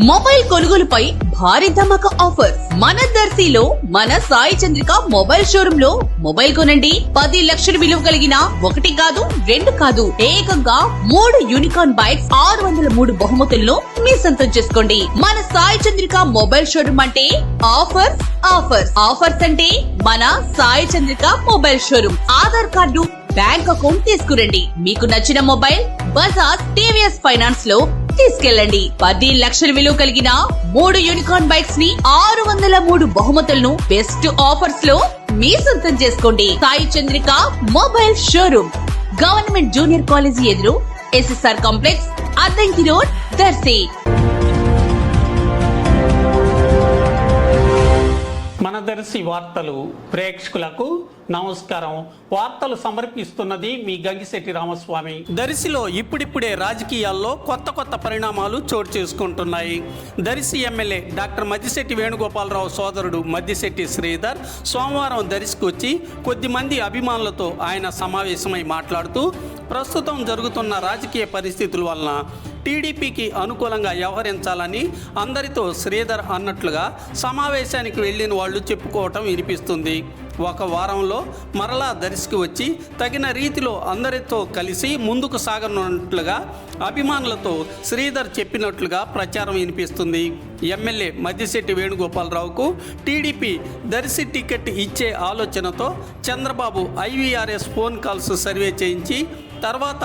Mobile కొనుగోలుపై భారీ ధమాకా offer మన దర్శిలో మన సాయి చంద్రిక మొబైల్ షోరూమ్ లో మొబైల్ కొనండి 10 లక్షల విలువ కలిగిన 1 కాదు 2 కాదు ఏకంగా 3 యూనికార్న్ బైక్స్ 603 బహుమతులను మీ సొంతం చేసుకోండి. మన సాయి చంద్రిక మొబైల్ షోరూమ్ అంటే ఆఫర్స్ ఆఫర్స్ ఆఫర్స్ అంటే మన Sai Chandrika mobile showroom. Aadhaar card bank account తీసుకురండి. మీకు నచ్చిన మొబైల్ బజాజ్ టీవీఎస్ ఫైనాన్స్ లో తీసుకెళ్ళండి. 10 లక్షల విలువ కలిగిన 3 యూనికార్న్ బైక్స్ ని 603 బహుమతులను బెస్ట్ ఆఫర్స్ లో మీ సొంతం చేసుకోండి. Sai Chandrika mobile showroom, government junior college ఎదురు, SSR complex, Addanki road, Darsi. మన దర్శి వార్తలు ప్రేక్షకులకు నమస్కారం. వార్తలు సమర్పిస్తున్నది మీ గంగిశెట్టి రామస్వామి. దర్శిలో ఇప్పుడిప్పుడే రాజకీయాల్లో కొత్త పరిణామాలు చోటు చేసుకుంటున్నాయి. దర్శి ఎమ్మెల్యే డాక్టర్ మద్దిశెట్టి వేణుగోపాలరావు సోదరుడు మద్దిశెట్టి శ్రీధర్ సోమవారం దర్శికి వచ్చి కొద్దిమంది అభిమానులతో ఆయన సమావేశమై మాట్లాడుతూ ప్రస్తుతం జరుగుతున్న రాజకీయ పరిస్థితుల వలన టీడీపీకి అనుకూలంగా వ్యవహరించాలని అందరితో శ్రీధర్ అన్నట్లుగా సమావేశానికి వెళ్ళిన వాళ్ళు చెప్పుకోవటం వినిపిస్తుంది. ఒక వారంలో మరలా దర్శికి వచ్చి తగిన రీతిలో అందరితో కలిసి ముందుకు సాగనున్నట్లుగా అభిమానులతో శ్రీధర్ చెప్పినట్లుగా ప్రచారం వినిపిస్తుంది. ఎమ్మెల్యే మద్దిశెట్టి వేణుగోపాలరావుకు టీడీపీ దర్శి టికెట్ ఇచ్చే ఆలోచనతో Chandrababu IVRS phone calls survey చేయించి తర్వాత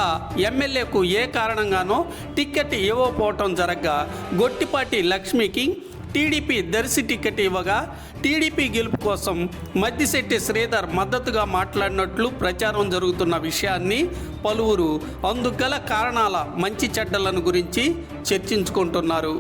ఎమ్మెల్యేకు ఏ కారణంగానో టికెట్ ఇవ్వకపోవటం జరగ్గా గొట్టిపాటి లక్ష్మికి టీడీపీ దర్శి టికెట్ ఇవ్వగా టీడీపీ గెలుపు కోసం మద్దిశెట్టి శ్రీధర్ మద్దతుగా మాట్లాడినట్లు ప్రచారం జరుగుతున్న విషయాన్ని పలువురు అందుగల కారణాల మంచి చెడ్డలను గురించి చర్చించుకుంటున్నారు.